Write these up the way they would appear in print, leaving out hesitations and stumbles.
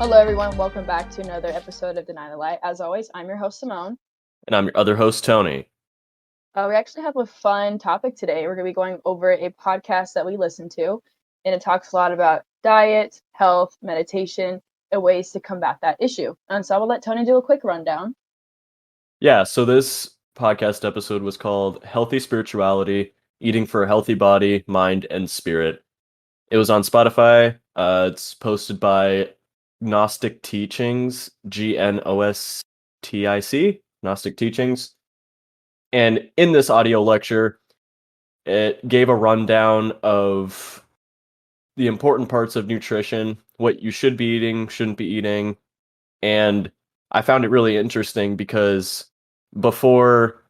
Hello, everyone. Welcome back to another episode of Deny the Light. As always, I'm your host, Simone. And I'm your other host, Tony. We actually have a fun topic today. We're going to be going over a podcast that we listen to, and it talks a lot about diet, health, meditation, and ways to combat that issue. And so I will let Tony do a quick rundown. Yeah, so this podcast episode was called Healthy Spirituality, Eating for a Healthy Body, Mind, and Spirit. It was on Spotify. It's posted by Gnostic Teachings, GNOSTIC, Gnostic Teachings. And in this audio lecture, it gave a rundown of the important parts of nutrition, what you should be eating, shouldn't be eating. And I found it really interesting because before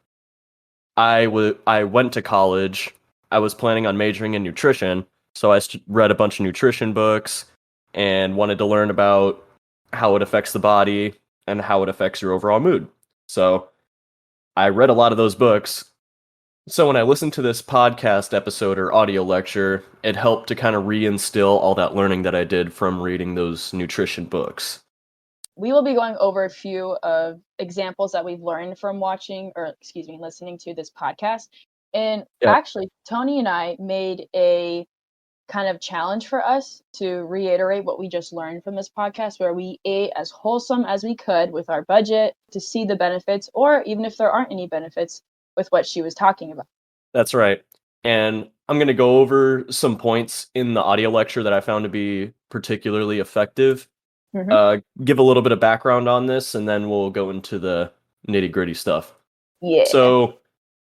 I went to college, I was planning on majoring in nutrition. So I read a bunch of nutrition books and wanted to learn about how it affects the body and how it affects your overall mood. So I read a lot of those books. So when I listened to this podcast episode or audio lecture, it helped to kind of reinstill all that learning that I did from reading those nutrition books. We will be going over a few of examples that we've learned from listening to this podcast. And actually, Tony and I made a kind of challenge for us to reiterate what we just learned from this podcast, where we ate as wholesome as we could with our budget to see the benefits, or even if there aren't any benefits with what she was talking about. That's right. And I'm going to go over some points in the audio lecture that I found to be particularly effective. Give a little bit of background on this, and then we'll go into the nitty-gritty stuff. Yeah. So,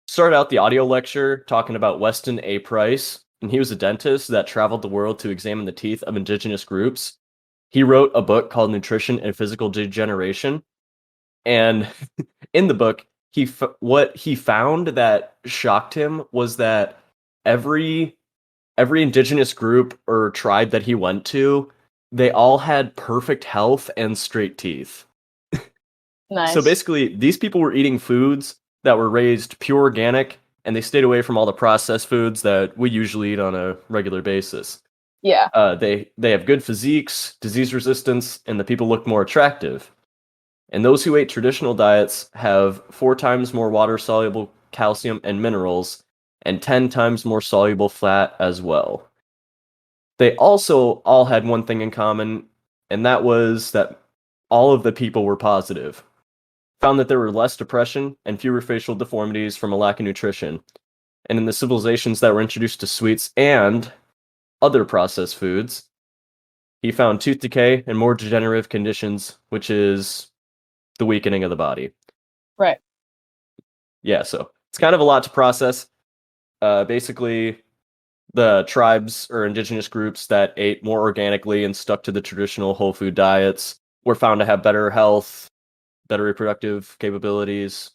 start out the audio lecture talking about Weston A. Price, and he was a dentist that traveled the world to examine the teeth of indigenous groups. He wrote a book called Nutrition and Physical Degeneration, and in the book, what he found that shocked him was that every indigenous group or tribe that he went to, they all had perfect health and straight teeth. Nice. So basically, these people were eating foods that were raised pure organic, and they stayed away from all the processed foods that we usually eat on a regular basis. Yeah. They have good physiques, disease resistance, and the people look more attractive. And those who ate traditional diets have 4 times more water-soluble calcium and minerals, and 10 times more soluble fat as well. They also all had one thing in common, and that was that all of the people were positive. Found that there were less depression and fewer facial deformities from a lack of nutrition. And in the civilizations that were introduced to sweets and other processed foods, he found tooth decay and more degenerative conditions, which is the weakening of the body. Right. Yeah, so it's kind of a lot to process. Basically, the tribes or indigenous groups that ate more organically and stuck to the traditional whole food diets were found to have better health, better reproductive capabilities,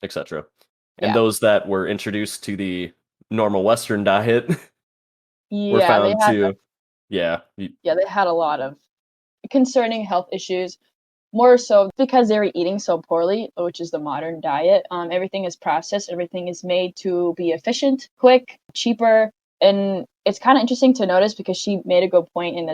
etc. And those that were introduced to the normal Western diet were found to... they had a lot of concerning health issues, more so because they were eating so poorly, which is the modern diet. Everything is processed, everything is made to be efficient, quick, cheaper. And it's kind of interesting to notice because she made a good point in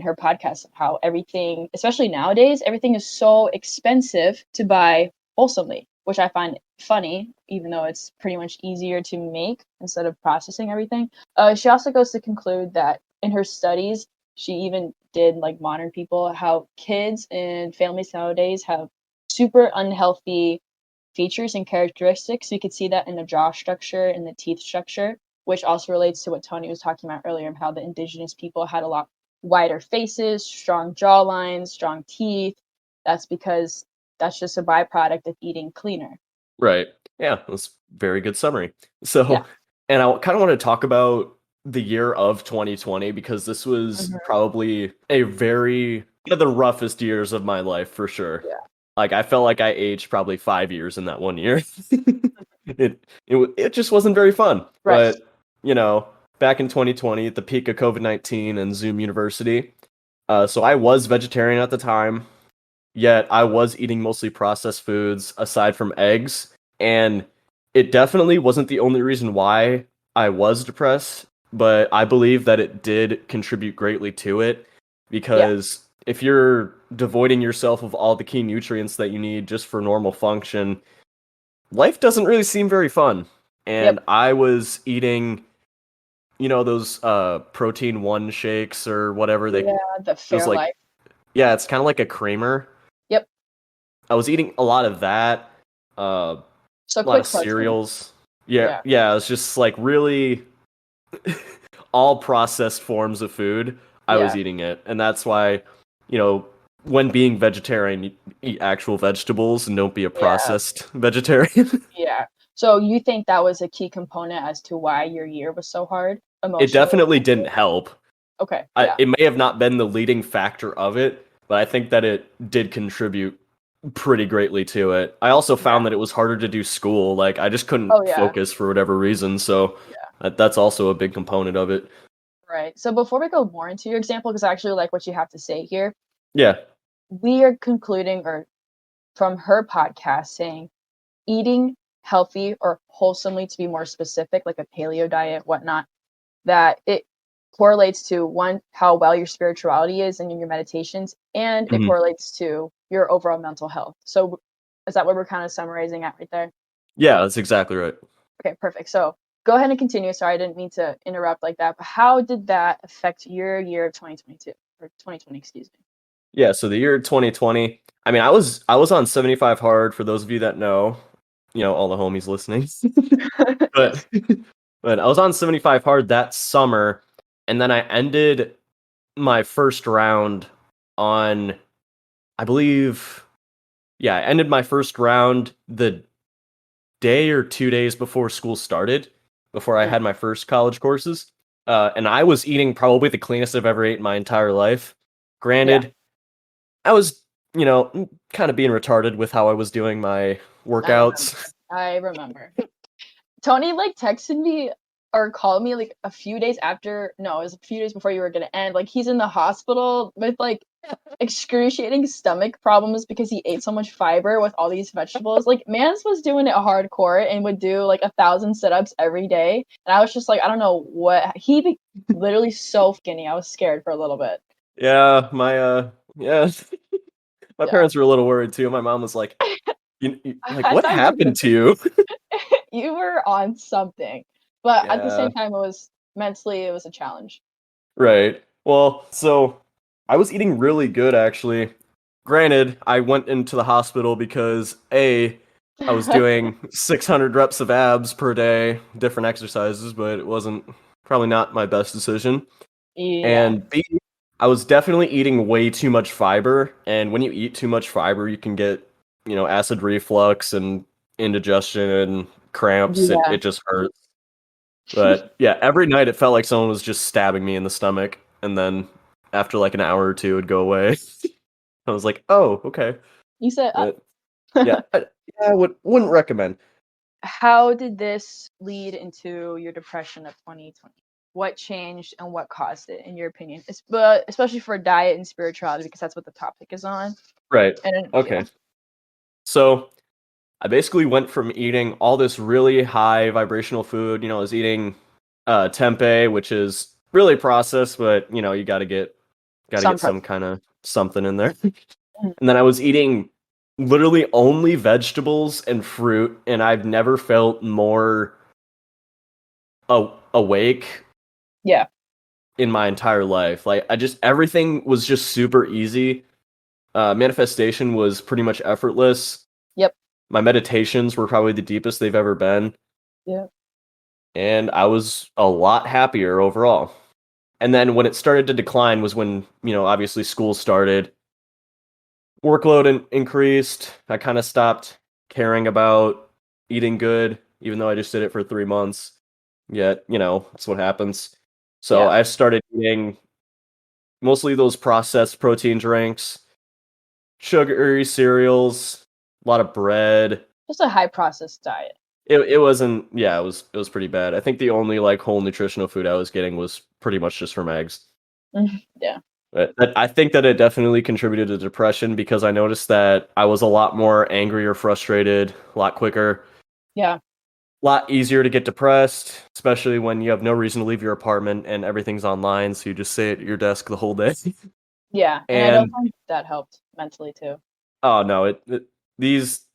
her podcast of how everything, especially nowadays, everything is so expensive to buy wholesomely, which I find funny, even though it's pretty much easier to make instead of processing everything. She also goes to conclude that in her studies, she even did like modern people, how kids and families nowadays have super unhealthy features and characteristics. You could see that in the jaw structure and the teeth structure, which also relates to what Tony was talking about earlier, how the indigenous people had a lot wider faces, strong jawlines, strong teeth. That's because that's just a byproduct of eating cleaner. Right. Yeah, that's a very good summary. So, and I kind of want to talk about the year of 2020 because this was probably one of the roughest years of my life for sure. Yeah. Like I felt like I aged probably 5 years in that one year. It just wasn't very fun. Right. But, back in 2020 at the peak of COVID-19 and Zoom University, so I was vegetarian at the time, yet I was eating mostly processed foods aside from eggs, and it definitely wasn't the only reason why I was depressed, but I believe that it did contribute greatly to it because if you're devoiding yourself of all the key nutrients that you need just for normal function, life doesn't really seem very fun. And Yep. I was eating, those protein one shakes or whatever Yeah, the it was like, Fairlife. yeah, it's kind of like a creamer. Yep. I was eating a lot of that, a So lot of quick protein. cereals. Yeah, Yeah. yeah, it's just like really all processed forms of food. I was Yeah. eating it, and that's why, you know, when being vegetarian, you eat actual vegetables and don't be a Yeah. processed vegetarian. Yeah. So you think that was a key component as to why your year was so hard It emotionally? definitely didn't help. Okay. Yeah. It may have not been the leading factor of it, but I think that it did contribute pretty greatly to it. I also Yeah. found that it was harder to do school. Like I just couldn't Oh yeah. focus for whatever reason, so Yeah. that's also a big component of it. Right. So before we go more into your example, because I actually like what you have to say here, Yeah. we are concluding or from her podcast saying eating healthy or wholesomely to be more specific, like a paleo diet, whatnot, that it correlates to one, how well your spirituality is and in your meditations, and it Mhm. correlates to your overall mental health. So is that what we're kind of summarizing at right there? Yeah, that's exactly right. Okay, perfect. So go ahead and continue. Sorry, I didn't mean to interrupt like that. But how did that affect your year of 2022 or 2020, excuse me? Yeah, so the year 2020, I mean, I was on 75 hard for those of you that know, all the homies listening. Yes. But but I was on 75 hard that summer, and then I ended my first round on, I believe, yeah, I ended my first round the day or 2 days before school started, before I Mm, had my first college courses. And I was eating probably the cleanest I've ever ate in my entire life. yeah, Granted, I was, kind of being retarded with how I was doing my I remember. workouts. I remember. Tony like texted me or called me like a few days after. No, it was a few days before you were gonna end. Like he's in the hospital with like excruciating stomach problems because he ate so much fiber with all these vegetables. Like Mans was doing it hardcore and would do like 1,000 sit-ups every day. And I was just like, I don't know what literally so skinny. I was scared for a little bit. Yeah, yeah, my Yeah. parents were a little worried too. My mom was like, like, I what thought you happened to you? you were on something. But at the Yeah, same time it was a challenge. right. Well, so I was eating really good actually. Granted, I went into the hospital because I was doing 600 reps of abs per day, different exercises, but it wasn't probably not my best decision. Yeah. And B, I was definitely eating way too much fiber. And when you eat too much fiber, you can get, acid reflux and indigestion and cramps. It, Yeah. it just hurts. But yeah, every night it felt like someone was just stabbing me in the stomach. And then after like an hour or two, it'd go away. I was like, oh, okay. You said But yeah, I wouldn't recommend. how did this lead into your depression of 2020? What changed and what caused it, in your opinion? But especially for diet and spirituality, because that's what the topic is on. Right. Yeah, Okay. So I basically went from eating all this really high vibrational food. I was eating tempeh, which is really processed, but you got to get some some protein. kind of something in there. Mm, And then I was eating literally only vegetables and fruit, and I've never felt more awake yeah. in my entire life. Like everything was just super easy. Manifestation was pretty much effortless. Yep. My meditations were probably the deepest they've ever been, Yeah. and I was a lot happier overall. And then when it started to decline was when, obviously school started. Workload increased. I kind of stopped caring about eating good, even though I just did it for 3 months. Yet, that's what happens. So Yeah. I started eating mostly those processed protein drinks, sugary cereals, a lot of bread. Just a high processed diet. It wasn't, yeah, it was pretty bad. I think the only like whole nutritional food I was getting was pretty much just from eggs. Yeah. But I think that it definitely contributed to depression because I noticed that I was a lot more angry or frustrated, a lot quicker, Yeah. a lot easier to get depressed, especially when you have no reason to leave your apartment and everything's online, so you just stay at your desk the whole day. Yeah, and I don't And think that helped mentally too. oh no, these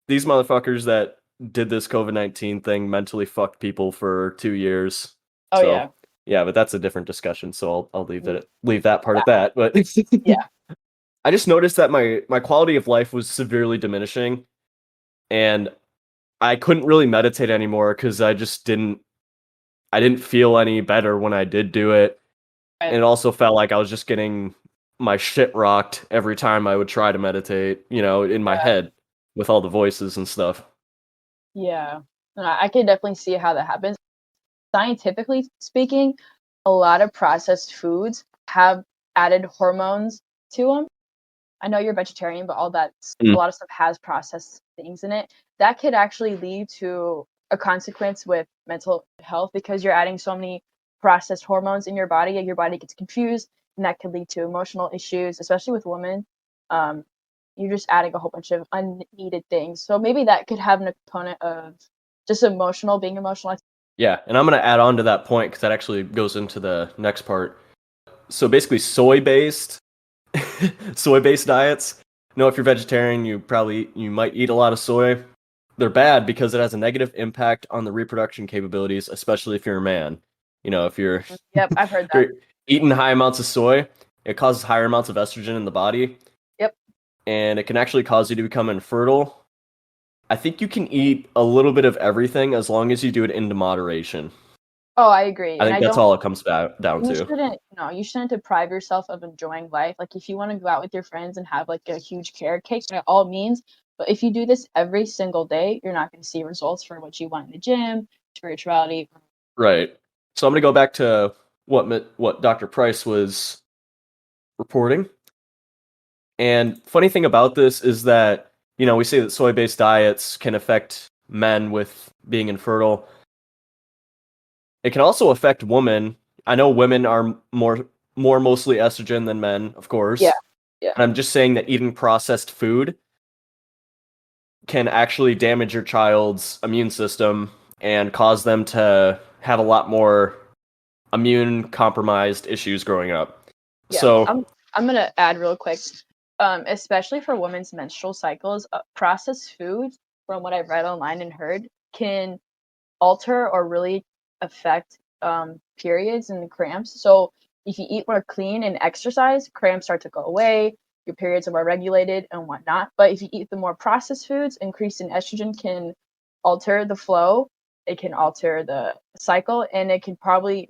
these motherfuckers that did this COVID-19 thing mentally fucked people for 2 years. Oh yeah. So yeah, but that's a different discussion. So I'll Mm, leave that part yeah. at that. But Yeah. I just noticed that my quality of life was severely diminishing, and I couldn't really meditate anymore because I didn't feel any better when I did do it. Right. And it also felt like I was just getting my shit rocked every time I would try to meditate, in my Yeah. head with all the voices and stuff. Yeah. And I can definitely see how that happens. Scientifically speaking, a lot of processed foods have added hormones to them. I know you're vegetarian, but a Mm, lot of stuff has processed things in it. That could actually lead to a consequence with mental health because you're adding so many processed hormones in your body and your body gets confused, and that could lead to emotional issues, especially with women. Um, you're just adding a whole bunch of unneeded things. So maybe that could have an component of just being emotional. yeah, and I'm gonna add on to that point because that actually goes into the next part. So basically, soy-based, soy-based diets. If you're vegetarian, you might eat a lot of soy. They're bad because it has a negative impact on the reproduction capabilities, especially if you're a man. If you're Yep, I've heard if that. you're eating high amounts of soy, it causes higher amounts of estrogen in the body, Yep. and it can actually cause you to become infertile. I think you can eat a little bit of everything as long as you do it into moderation. Oh, I agree. I And think I that's don't all it comes down You to. shouldn't no, you shouldn't deprive yourself of enjoying life. Like, if you wanna go out with your friends and have, like, a huge carrot cake, by all means, but if you do this every single day, you're not gonna see results for what you want in the gym, spirituality. Right. So I'm going to go back to what Dr. Price was reporting. And funny thing about this is that, we say that soy-based diets can affect men with being infertile. It can also affect women. I know women are more mostly estrogen than men, of Yeah, course. yeah. And I'm just saying that eating processed food can actually damage your child's immune system and cause them to have a lot more immune compromised issues growing up. Yeah, So, I'm gonna add real quick, especially for women's menstrual cycles, processed foods, from what I've read online and heard, can alter or really affect periods and cramps. So if you eat more clean and exercise, cramps start to go away, your periods are more regulated and whatnot. But if you eat the more processed foods, increase in estrogen can alter the flow, it can alter the cycle, and it can probably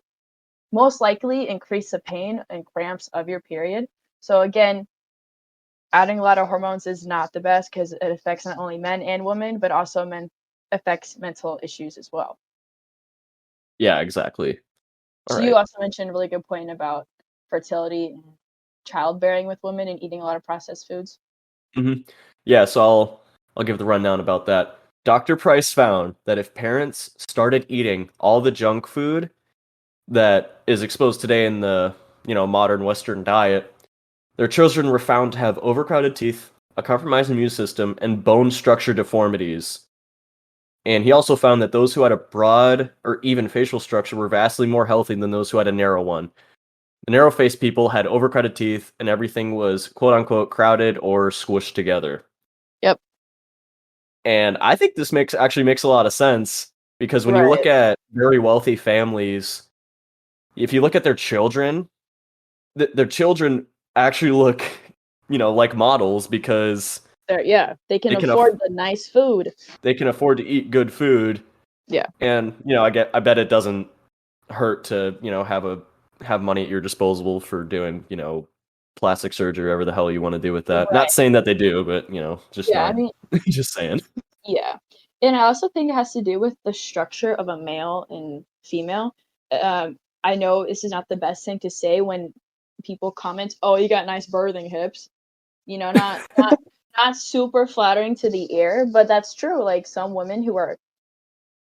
most likely increase the pain and cramps of your period. So again, adding a lot of hormones is not the best because it affects not only men and women, but also men affects mental issues as well. yeah, exactly. All So you right. also mentioned a really good point about fertility and childbearing with women and eating a lot of processed foods. hmm Yeah, so I'll give the rundown about that. Dr. Price found that if parents started eating all the junk food that is exposed today in the, modern Western diet, their children were found to have overcrowded teeth, a compromised immune system, and bone structure deformities. And he also found that those who had a broad or even facial structure were vastly more healthy than those who had a narrow one. The narrow faced people had overcrowded teeth, and everything was quote unquote crowded or squished together. Yep. And I think this makes a lot of sense because when you look Right. at very wealthy families, if you look at their children, their children actually look, like models because Yeah, they can they can aff- afford the nice food. they can afford to eat good food, Yeah. and I bet it doesn't hurt to have money at your disposal for doing plastic surgery, whatever the hell you want to do with that. Not Right. saying that they do, but just Yeah, I not mean, just saying. yeah. And I also think it has to do with the structure of a male and female. I know this is not the best thing to say when people comment, "Oh, you got nice birthing hips." Not super flattering to the ear, but that's true. Like some women who are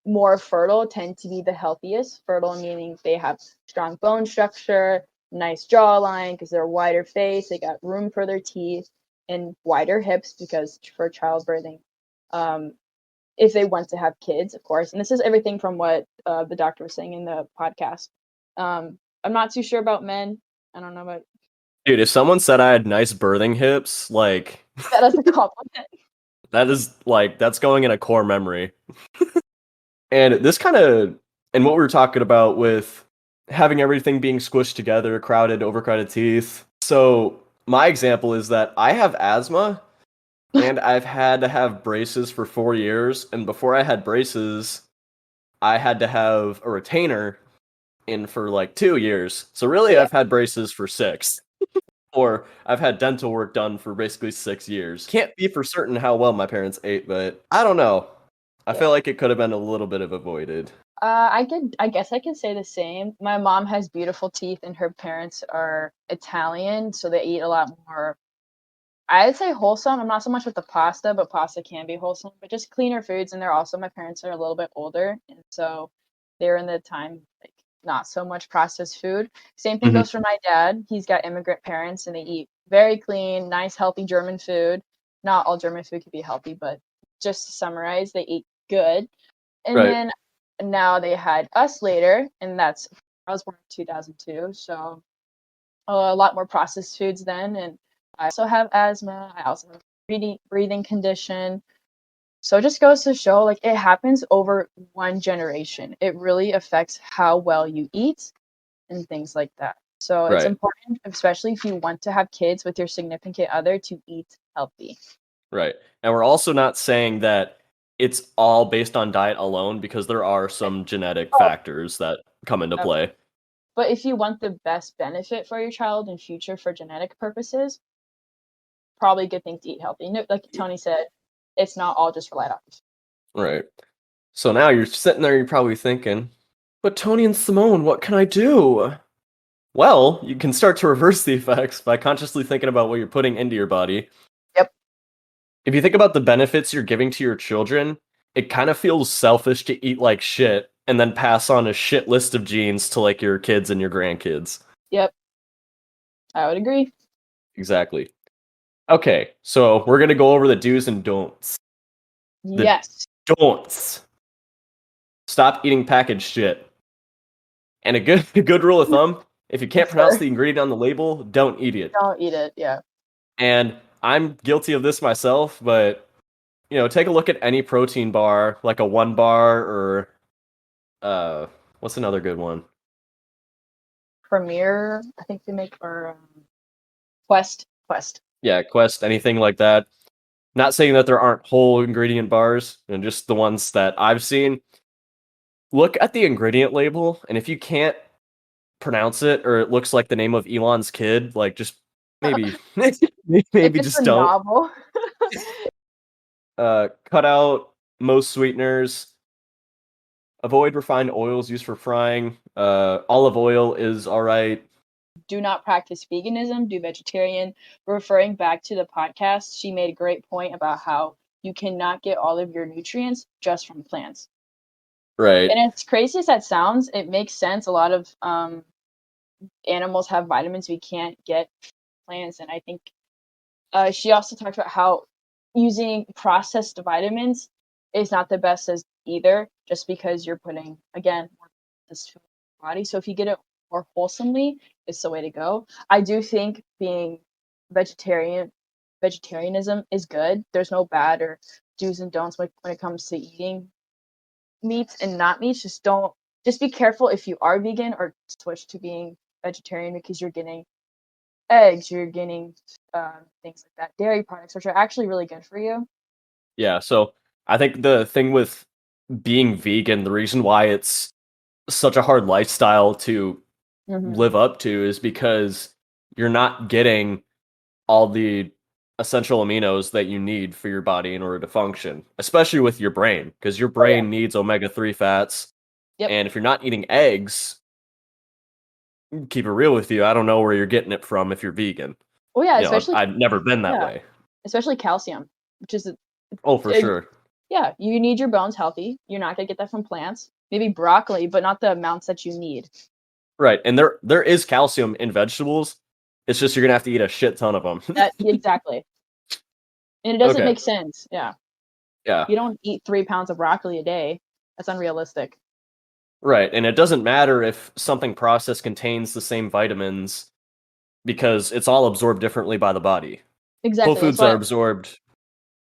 more fertile tend to be the healthiest. Fertile meaning they have strong bone structure, nice jawline because they're wider face, they got room for their teeth, and wider hips because for childbirthing. Um, if they want to have kids, of course. And this is everything from what the doctor was saying in the podcast. I'm not too sure about men. I don't know about. Dude, if someone said I had nice birthing hips, like That is a compliment. that is like that's going in a core memory. And this kind of and what we were talking about with having everything being squished together, crowded, overcrowded teeth. So my example is that I have asthma and I've had to have braces for 4 years. And before I had braces, I had to have a retainer in for like 2 years. So really, Yeah. I've had braces for 6. Or I've had dental work done for basically 6 years. Can't be for certain how well my parents ate, but I don't know. I feel Yeah. like it could have been a little bit of avoided. I guess I can say the same. My mom has beautiful teeth and her parents are Italian, so they eat a lot more. I'd say wholesome. I'm not so much with the pasta, but pasta can be wholesome, but just cleaner foods. And they're also, my parents are a little bit older. And so they're in the time, like, not so much processed food. Same thing Mhm. goes for my dad. He's got immigrant parents and they eat very clean, nice, healthy German food. Not all German food can be healthy, but just to summarize, they eat good. And Right. then now they had us later, and I was born in 2002, so a lot more processed foods then. And I also have asthma. I also have a breathing condition. So it just goes to show, like, it happens over one generation. It really affects how well you eat and things like that. So it's Right. important, especially if you want to have kids with your significant other, to eat healthy. Right. And we're also not saying that it's all based on diet alone because there are Right. some genetic Oh, factors that come into yeah. play. But if you want the best benefit for your child in future for genetic purposes, probably a good thing to eat healthy. No, like Tony said, it's not all just relied on. Right. So now you're sitting there, you're probably thinking, but Tony and Simone, what can I do? Well, you can start to reverse the effects by consciously thinking about what you're putting into your body. Yep. If you think about the benefits you're giving to your children, it kind of feels selfish to eat like shit and then pass on a shit list of genes to like your kids and your grandkids. Yep. I would agree. Exactly. Okay, so we're gonna go over the do's and don'ts. The Yes. don'ts. Stop eating packaged shit. And a good rule of thumb, if you can't Yes, pronounce sir. the ingredient on the label, don't eat it. Don't eat it. Yeah. And I'm guilty of this myself, but take a look at any protein bar, like a One Bar or uh what's another good one? Premier, I think they make, or Quest. Quest. Yeah, Quest, anything like that. Not saying that there aren't whole ingredient bars, and just the ones that I've seen. Look at the ingredient label, and if you can't pronounce it or it looks like the name of Elon's kid, like just maybe If maybe it's just a don't. novel. Cut out most sweeteners. Avoid refined oils used for frying. Olive oil is all right. Do not practice veganism, do vegetarian. Referring back to the podcast, she made a great point about how you cannot get all of your nutrients just from plants. Right. And as crazy as that sounds, it makes sense. A lot of animals have vitamins we can't get from plants. And I think she also talked about how using processed vitamins is not the best as either, just because you're putting, again, more this to the body. So if you get it more wholesomely, it's the way to go. I do think being vegetarianism is good. There's no bad or do's and don'ts when it comes to eating meats and not meats. Just be careful if you are vegan or switch to being vegetarian, because you're getting eggs, you're getting things like that, dairy products, which are actually really good for you. Yeah, so I think the thing with being vegan, the reason why it's such a hard lifestyle to Hmm. live up to is because you're not getting all the essential aminos that you need for your body in order to function, especially with your brain, because your Oh yeah. brain needs omega-3 fats. Yep. And if you're not eating eggs, keep it real with you, I don't know where you're getting it from if you're vegan. Oh yeah, especially, I've never been that yeah, way. especially calcium, which is Oh, for a, sure. yeah, you need your bones healthy. You're not gonna get that from plants. Maybe broccoli, but not the amounts that you need. Right. And there is calcium in vegetables. It's just you're gonna have to eat a shit ton of them. That exactly, and it doesn't Okay. make sense. Yeah, Yeah. you don't eat 3 pounds of broccoli a day. That's unrealistic. Right. And it doesn't matter if something processed contains the same vitamins because it's all absorbed differently by the body. Exactly. Whole That's foods why.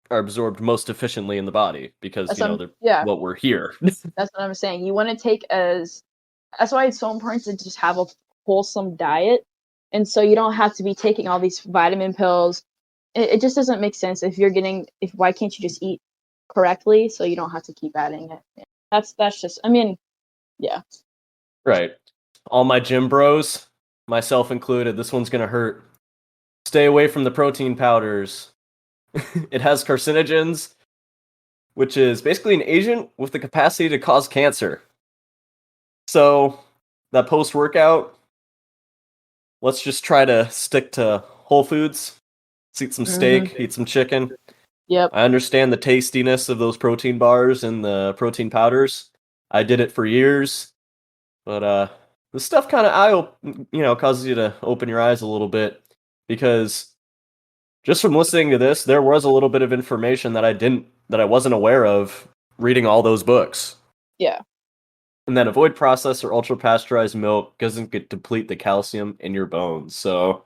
are absorbed most efficiently in the body because That's they're yeah. what we're here. That's what I'm saying. You want to take as. That's why it's so important to just have a wholesome diet, and so you don't have to be taking all these vitamin pills. It just doesn't make sense if you're getting. If why can't you just eat correctly so you don't have to keep adding it? Yeah. That's just. I mean, yeah. Right. All my gym bros, myself included, this one's gonna hurt. Stay away from the protein powders. It has carcinogens, which is basically an agent with the capacity to cause cancer. So, that post workout, let's just try to stick to whole foods. Let's eat some steak, eat some chicken. Yep. I understand the tastiness of those protein bars and the protein powders. I did it for years, but this stuff kind of causes you to open your eyes a little bit because just from listening to this, there was a little bit of information that I wasn't aware of reading all those books. Yeah. And then avoid processed or ultra pasteurized milk doesn't deplete the calcium in your bones. So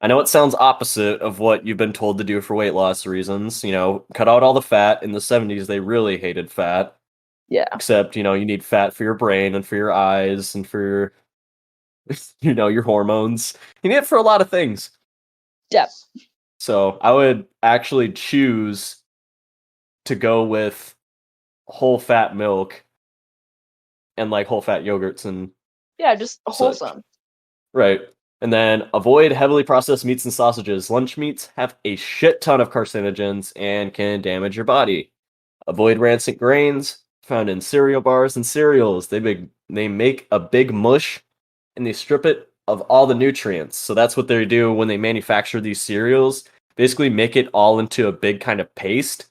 I know it sounds opposite of what you've been told to do for weight loss reasons. Cut out all the fat. In the 70s, they really hated fat. Yeah. Except, you need fat for your brain and for your eyes and for your hormones. You need it for a lot of things. Yep. So I would actually choose to go with whole fat milk and like whole fat yogurts and Yeah, just such. wholesome. Right. And then avoid heavily processed meats and sausages. Lunch meats have a shit ton of carcinogens and can damage your body. Avoid rancid grains found in cereal bars and cereals. They make a big mush and they strip it of all the nutrients. So that's what they do when they manufacture these cereals. Basically make it all into a big kind of paste.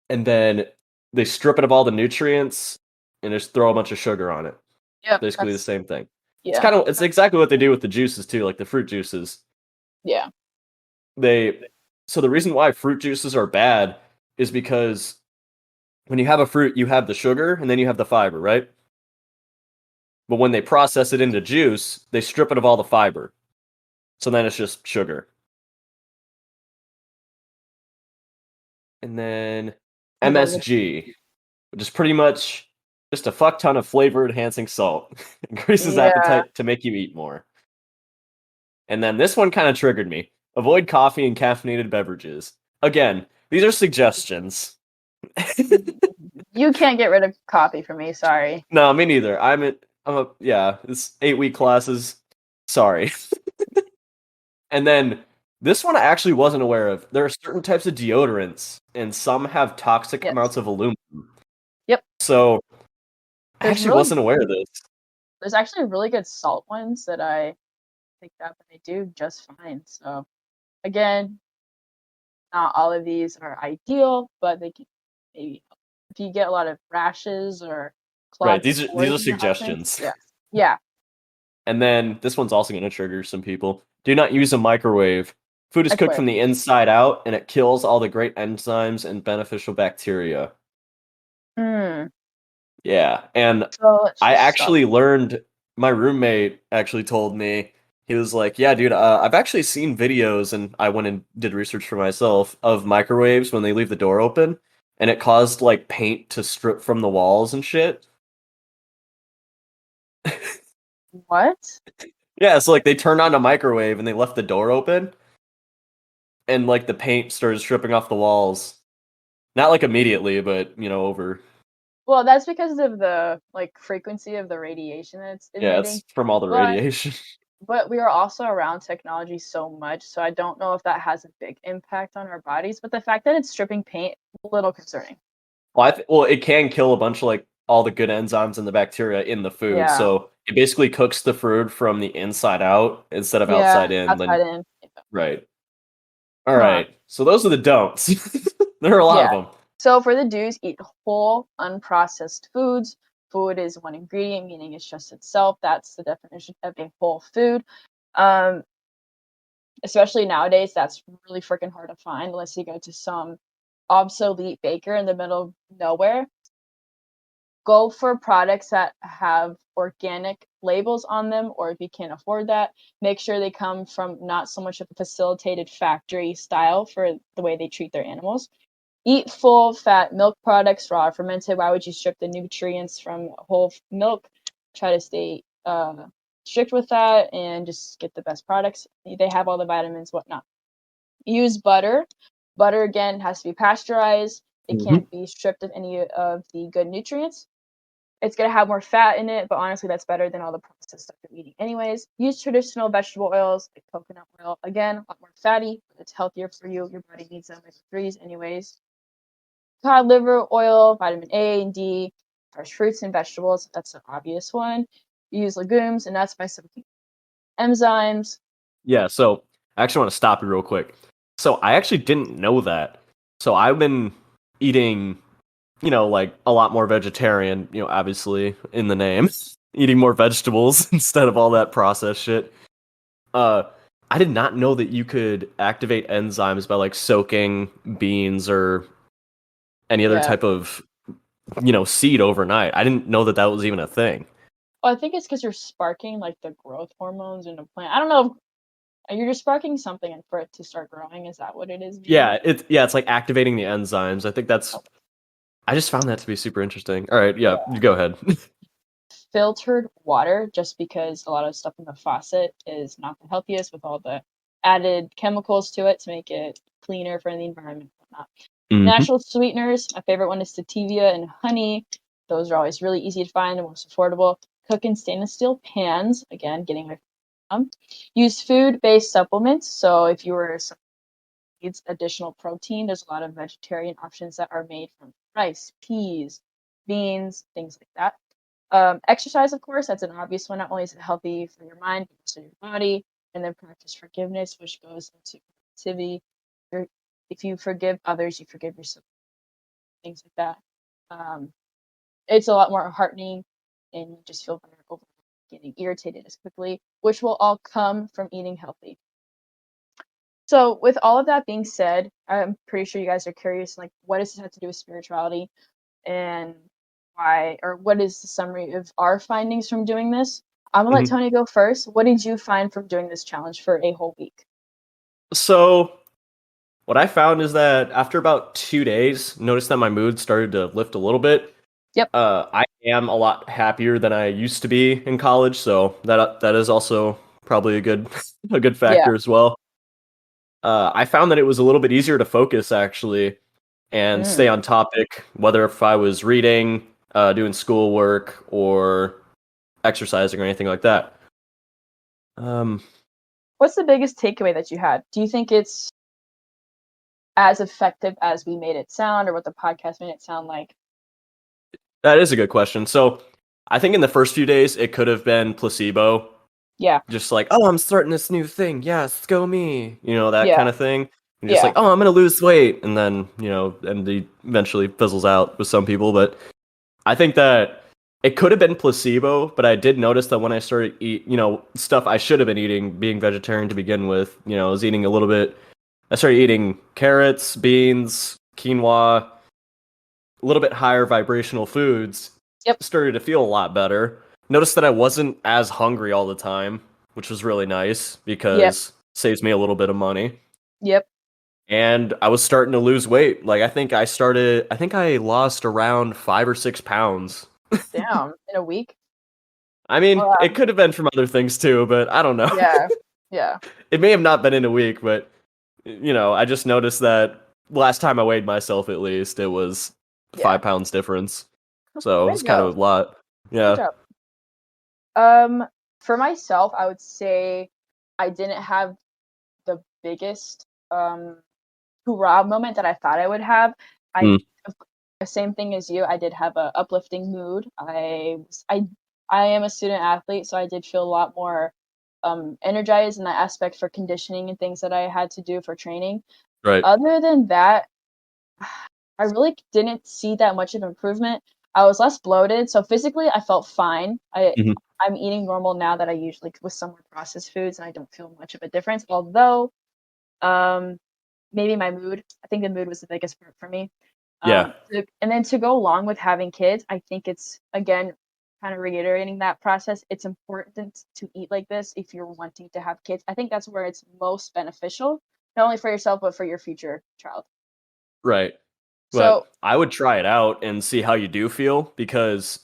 And then they strip it of all the nutrients and just throw a bunch of sugar on it. Yep. Basically the same thing. Yeah. It's exactly what they do with the juices too, like the fruit juices. Yeah. So the reason why fruit juices are bad is because when you have a fruit, you have the sugar and then you have the fiber, right? But when they process it into juice, they strip it of all the fiber. So then it's just sugar. And then MSG, which is pretty much just a fuck ton of flavor enhancing salt. Increases appetite to make you eat more. And then this one kind of triggered me. Avoid coffee and caffeinated beverages. Again, these are suggestions. You can't get rid of coffee for me, sorry. No, me neither. It's 8-week classes. Sorry. And then this one I actually wasn't aware of. There are certain types of deodorants, and some have toxic amounts of aluminum. Yep. So I actually wasn't aware of this. There's actually really good salt ones that I picked up, and they do just fine. So again, not all of these are ideal, but they can maybe help. If you get a lot of rashes or Right, clogged these are suggestions. Yeah. And then this one's also going to trigger some people. Do not use a microwave. Food is cooked from the inside out, and it kills all the great enzymes and beneficial bacteria. Yeah, and I actually learned, my roommate actually told me, he was like, yeah, dude, I've actually seen videos, and I went and did research for myself, of microwaves when they leave the door open, and it caused, like, paint to strip from the walls and shit. What? Yeah, so, like, they turned on a microwave, and they left the door open, and, like, the paint started stripping off the walls. Not, like, immediately, but, over... Well, that's because of the, like, frequency of the radiation that it's emitting. Yeah, it's from all the radiation. But we are also around technology so much, so I don't know if that has a big impact on our bodies, but the fact that it's stripping paint, a little concerning. Well, it can kill a bunch of, like, all the good enzymes and the bacteria in the food, so it basically cooks the food from the inside out instead of outside in. Outside in. Right. Alright, so those are the don'ts. There are a lot of them. So for the do's, eat whole, unprocessed foods. Food is one ingredient, meaning it's just itself. That's the definition of a whole food. Especially nowadays, that's really freaking hard to find unless you go to some obsolete baker in the middle of nowhere. go for products that have organic labels on them, or if you can't afford that, make sure they come from not so much of a facilitated factory style for the way they treat their animals. Eat full fat milk products, raw or fermented. Why would you strip the nutrients from whole milk? Try to stay strict with that and just get the best products. They have all the vitamins, whatnot. Use butter. Butter, again, has to be pasteurized. It can't be stripped of any of the good nutrients. It's going to have more fat in it, but honestly, that's better than all the processed stuff you're eating anyways. Use traditional vegetable oils like coconut oil. Again, a lot more fatty, but it's healthier for you. Your body needs omega-3s anyways. Cod liver oil, vitamin A and D, fresh fruits and vegetables. That's an obvious one. Use legumes and nuts by soaking enzymes. Yeah, so I actually want to stop you real quick. So I actually didn't know that. So I've been eating, like a lot more vegetarian, obviously in the name, eating more vegetables instead of all that processed shit. I did not know that you could activate enzymes by like soaking beans or any other Yeah. type of, seed overnight. I didn't know that that was even a thing. Well, I think it's because you're sparking like the growth hormones in the plant. I don't know. You're just sparking something for it to start growing. Is that what it is? Maybe? It's like activating the enzymes. I think I just found that to be super interesting. All right, yeah, you go ahead. Filtered water, just because a lot of stuff in the faucet is not the healthiest with all the added chemicals to it to make it cleaner for the environment and whatnot. Natural sweeteners. My favorite one is stevia and honey. Those are always really easy to find and most affordable. Cook in stainless steel pans. Again, getting away from use food-based supplements. So if you were needs additional protein, there's a lot of vegetarian options that are made from rice, peas, beans, things like that. Exercise, of course, that's an obvious one. Not only is it healthy for your mind, but also your body. And then practice forgiveness, which goes into positivity. If you forgive others, you forgive yourself. Things like that. It's a lot more heartening, and you just feel better over getting irritated as quickly, which will all come from eating healthy. So, with all of that being said, I'm pretty sure you guys are curious, like, what does this have to do with spirituality, and why, or what is the summary of our findings from doing this? I'm gonna let Tony go first. What did you find from doing this challenge for a whole week? So, what I found is that after about 2 days, noticed that my mood started to lift a little bit. Yep. I am a lot happier than I used to be in college, so that is also probably a good a good factor as well. I found that it was a little bit easier to focus actually and stay on topic, whether if I was reading, doing schoolwork, or exercising or anything like that. What's the biggest takeaway that you had? Do you think it's as effective as we made it sound, or what the podcast made it sound like? That is a good question. So, I think in the first few days, it could have been placebo. Yeah. Just like, oh, I'm starting this new thing. Yes, go me. That Yeah. kind of thing. And just like, oh, I'm going to lose weight. And then, and it eventually fizzles out with some people. But I think that it could have been placebo, but I did notice that when I started stuff I should have been eating, being vegetarian to begin with, I was eating a little bit. I started eating carrots, beans, quinoa, a little bit higher vibrational foods. Yep. Started to feel a lot better. Noticed that I wasn't as hungry all the time, which was really nice because saves me a little bit of money. Yep. And I was starting to lose weight. Like I think I lost around 5 or 6 pounds. Damn, in a week? I mean, it could have been from other things too, but I don't know. Yeah. It may have not been in a week, but I just noticed that last time I weighed myself, at least, it was 5 pounds difference. So it was kind of a lot. Yeah. For myself, I would say I didn't have the biggest hoorah moment that I thought I would have. The same thing as you. I did have a uplifting mood. I am a student athlete, so I did feel a lot more energized in that aspect for conditioning and things that I had to do for training. Right. Other than that, I really didn't see that much of improvement. I was less bloated, so physically I felt fine. I'm eating normal now that I usually with some more processed foods, and I don't feel much of a difference. Although, maybe my mood. I think the mood was the biggest part for me. Yeah. And then to go along with having kids, I think it's, again, kind of reiterating that process. It's important to eat like this if you're wanting to have kids. I think that's where it's most beneficial, not only for yourself but for your future child. Right. But So I would try it out and see how you do feel, because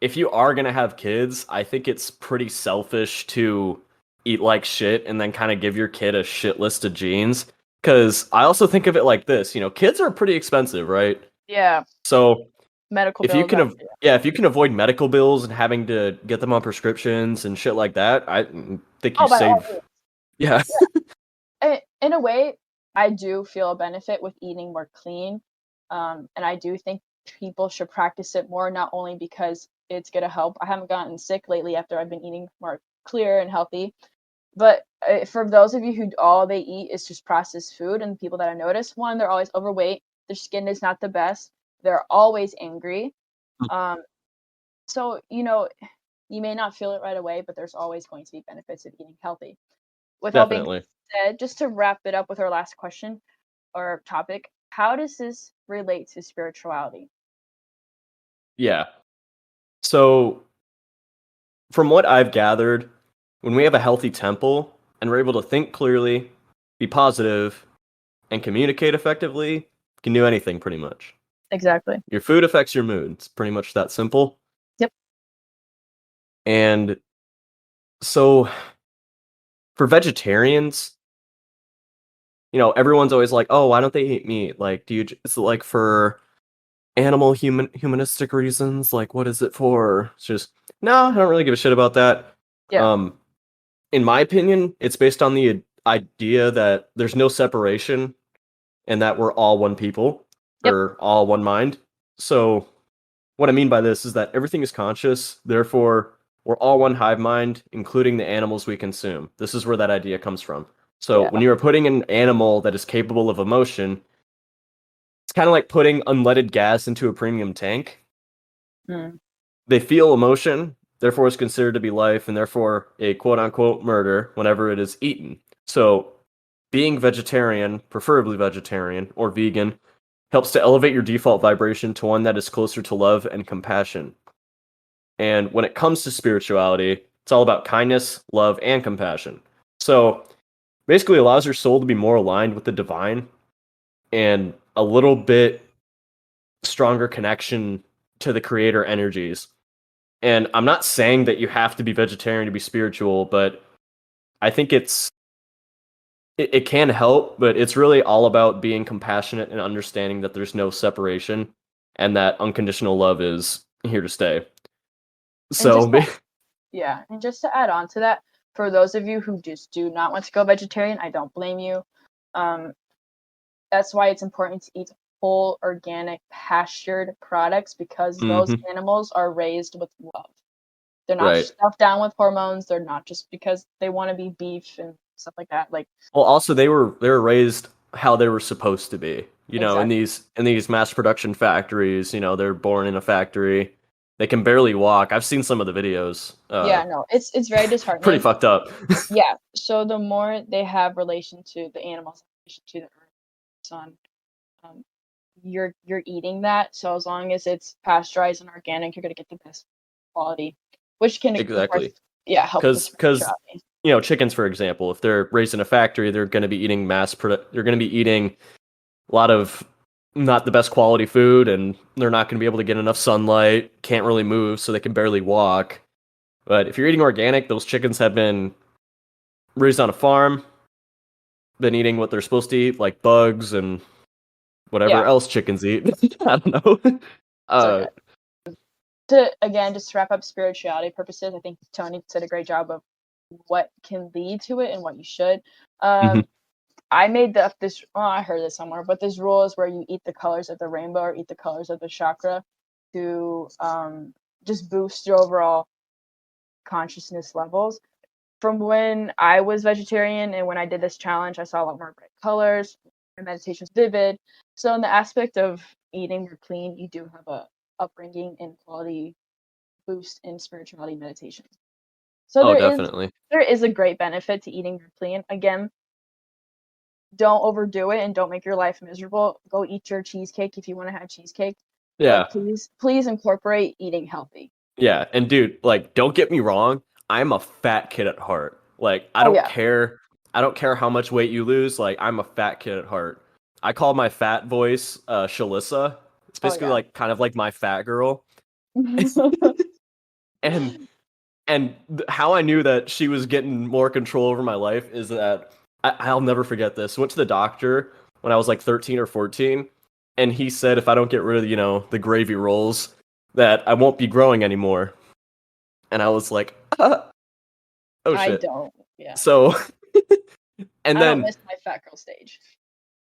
if you are going to have kids, I think it's pretty selfish to eat like shit and then kind of give your kid a shit list of genes. Because I also think of it like this, kids are pretty expensive, right? yeah, So medical if you bills. can, yeah, if you can avoid medical bills and having to get them on prescriptions and shit like that, I think you Oh, by all save. means. Yeah. In a way, I do feel a benefit with eating more clean, and I do think people should practice it more, not only because it's gonna help. I haven't gotten sick lately after I've been eating more clear and healthy, but for those of you who all they eat is just processed food, and people that I notice, one, they're always overweight, their skin is not the best, they're always angry. Um, so you may not feel it right away, but there's always going to be benefits of eating healthy. With all being Definitely. said, just to wrap it up with our last question or topic, how does this relate to spirituality? Yeah. So from what I've gathered, when we have a healthy temple and we're able to think clearly, be positive, and communicate effectively, you can do anything pretty much. Exactly. Your food affects your mood. It's pretty much that simple. Yep. And so for vegetarians, everyone's always like, "Oh, why don't they eat meat? Like, is it like for humanistic reasons? Like, what is it for?" It's just, no, I don't really give a shit about that. Yeah. In my opinion, it's based on the idea that there's no separation and that we're all one people Yep. or all one mind. So, what I mean by this is that everything is conscious, therefore, we're all one hive mind, including the animals we consume. This is where that idea comes from. So, Yeah. when you are putting an animal that is capable of emotion, it's kind of like putting unleaded gas into a premium tank. Mm. They feel emotion, therefore, it's considered to be life, and therefore a quote unquote murder whenever it is eaten. So, being vegetarian, preferably vegetarian or vegan, helps to elevate your default vibration to one that is closer to love and compassion. And when it comes to spirituality, it's all about kindness, love, and compassion. So basically allows your soul to be more aligned with the divine and a little bit stronger connection to the creator energies. And I'm not saying that you have to be vegetarian to be spiritual, but I think it can help, but it's really all about being compassionate and understanding that there's no separation and that unconditional love is here to stay. And So, yeah, and just to add on to that, for those of you who just do not want to go vegetarian, I don't blame you. Um, that's why it's important to eat whole, organic, pastured products, because those mhm, animals are raised with love. They're not right. stuffed down with hormones. They're not just because they want to be beef and stuff like that. Like, Well, also they were raised how they were supposed to be. In exactly. these mass production factories, they're born in a factory. They can barely walk. I've seen some of the videos. Yeah, no, it's very Pretty disheartening. fucked up. Yeah, so the more they have relation to the animals, relation to the earth, sun, um, you're eating that. So as long as it's pasteurized and organic, you're gonna get the best quality, which can, of course, Exactly. yeah, help with the Because spirituality. chickens, for example, if they're raised in a factory, they're going to be eating they're going to be eating a lot of not the best quality food, and they're not going to be able to get enough sunlight, can't really move, so they can barely walk. But if you're eating organic, those chickens have been raised on a farm, been eating what they're supposed to eat, like bugs and whatever Yeah, else chickens eat. I don't know. so uh yeah. To again, just to wrap up spirituality purposes, I think Tony did a great job of what can lead to it and what you should. mhm. Um, I made this. Oh, I heard this somewhere, but this rule is where you eat the colors of the rainbow or eat the colors of the chakra to just boost your overall consciousness levels. From when I was vegetarian and when I did this challenge, I saw a lot more bright colors. My meditation's vivid. So in the aspect of eating more clean, you do have a upbringing and quality boost in spirituality meditation. So Oh, there is definitely. there is a great benefit to eating more clean. Again, don't overdo it and don't make your life miserable. Go eat your cheesecake if you want to have cheesecake. Yeah. But please incorporate eating healthy. Yeah. And dude, like, don't get me wrong. I'm a fat kid at heart. Like, I Oh, don't yeah. care. I don't care how much weight you lose. Like, I'm a fat kid at heart. I call my fat voice Shalissa. It's basically yeah. like kind of like my fat girl. And how I knew that she was getting more control over my life is that I'll never forget this. I went to the doctor when I was like 13 or 14, and he said if I don't get rid of, the gravy rolls, that I won't be growing anymore. And I was like, oh shit. I don't. Yeah. So, and I then don't miss my fat girl stage.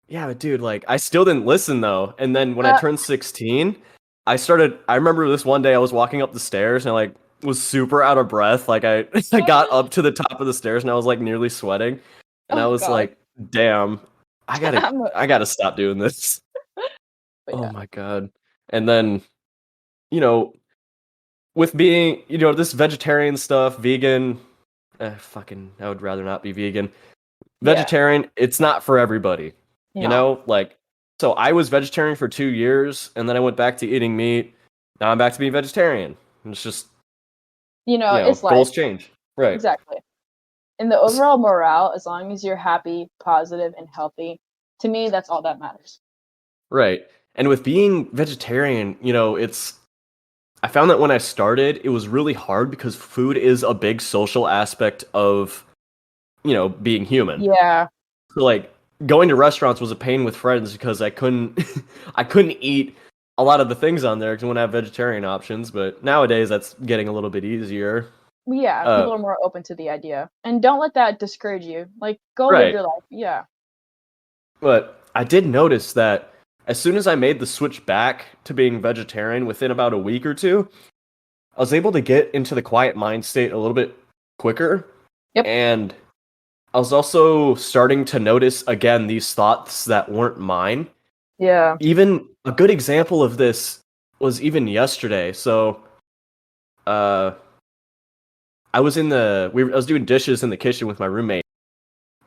yeah, but dude, like I still didn't listen though. And then when I turned 16, I remember this one day I was walking up the stairs and I like was super out of breath. Like I got up to the top of the stairs and I was like nearly sweating. And I was God. like, damn, I gotta stop doing this. Oh my God. And then, with being, this vegetarian stuff, vegan, I would rather not be vegan. Vegetarian, it's not for everybody. Like, so I was vegetarian for 2 years and then I went back to eating meat. Now I'm back to being vegetarian. It's just, it's goals life. change. Right. Exactly. And the overall morale, as long as you're happy, positive, and healthy, to me, that's all that matters. Right. And with being vegetarian, I found that when I started, it was really hard because food is a big social aspect of, being human. Yeah. So like going to restaurants was a pain with friends because I couldn't I couldn't eat a lot of the things on there because I wouldn't have vegetarian options, but nowadays that's getting a little bit easier. Yeah, people are more open to the idea. And don't let that discourage you. Like, go live your life. Yeah. But I did notice that as soon as I made the switch back to being vegetarian within about a week or two, I was able to get into the quiet mind state a little bit quicker. Yep. And I was also starting to notice again these thoughts that weren't mine. Yeah. Even a good example of this was even yesterday. So, I was doing dishes in the kitchen with my roommate,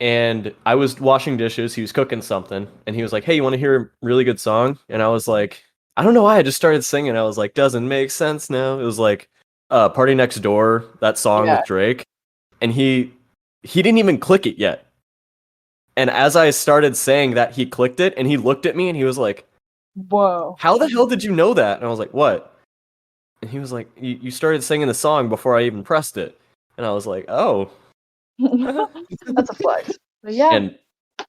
and I was washing dishes. He was cooking something, and he was like, "Hey, you want to hear a really good song?" And I was like, "I don't know why." I just started singing. I was like, "Doesn't make sense now." It was like, "Party Next Door," that song with Drake, and he didn't even click it yet. And as I started saying that, he clicked it, and he looked at me, and he was like, "Whoa, how the hell did you know that?" And I was like, "What?" And he was like, you started singing the song before I even pressed it. And I was like, "Oh." That's a flex. But yeah. And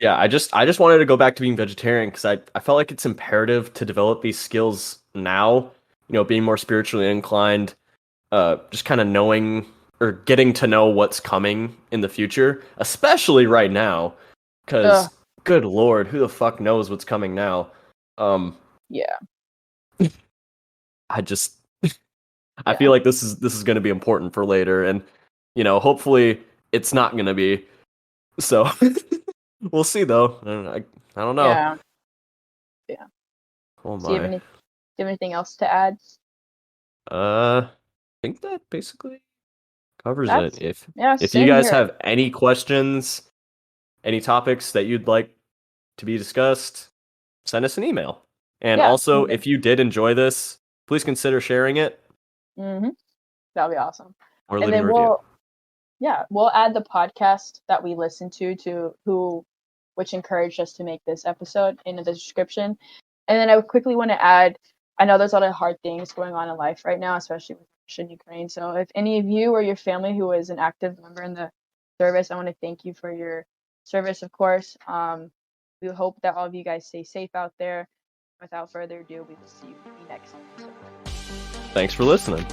yeah, I just wanted to go back to being vegetarian because I felt like it's imperative to develop these skills now, being more spiritually inclined, just kind of knowing or getting to know what's coming in the future, especially right now, because good Lord, who the fuck knows what's coming now? Yeah. I feel like this is going to be important for later, and hopefully it's not going to be. So we'll see, though. I don't know. Yeah. Oh my. Do you have anything else to add? I think that basically covers it. If you guys have any questions, any topics that you'd like to be discussed, send us an email. And also, if you did enjoy this, please consider sharing it. That'll be awesome. Or leaving a review. We'll add the podcast that we listened to which encouraged us to make this episode in the description. And then I would quickly want to add, I know there's a lot of hard things going on in life right now, especially with Russia and Ukraine. So if any of you or your family who is an active member in the service, I want to thank you for your service, of course. We hope that all of you guys stay safe out there. Without further ado, we will see you in the next episode. Thanks for listening.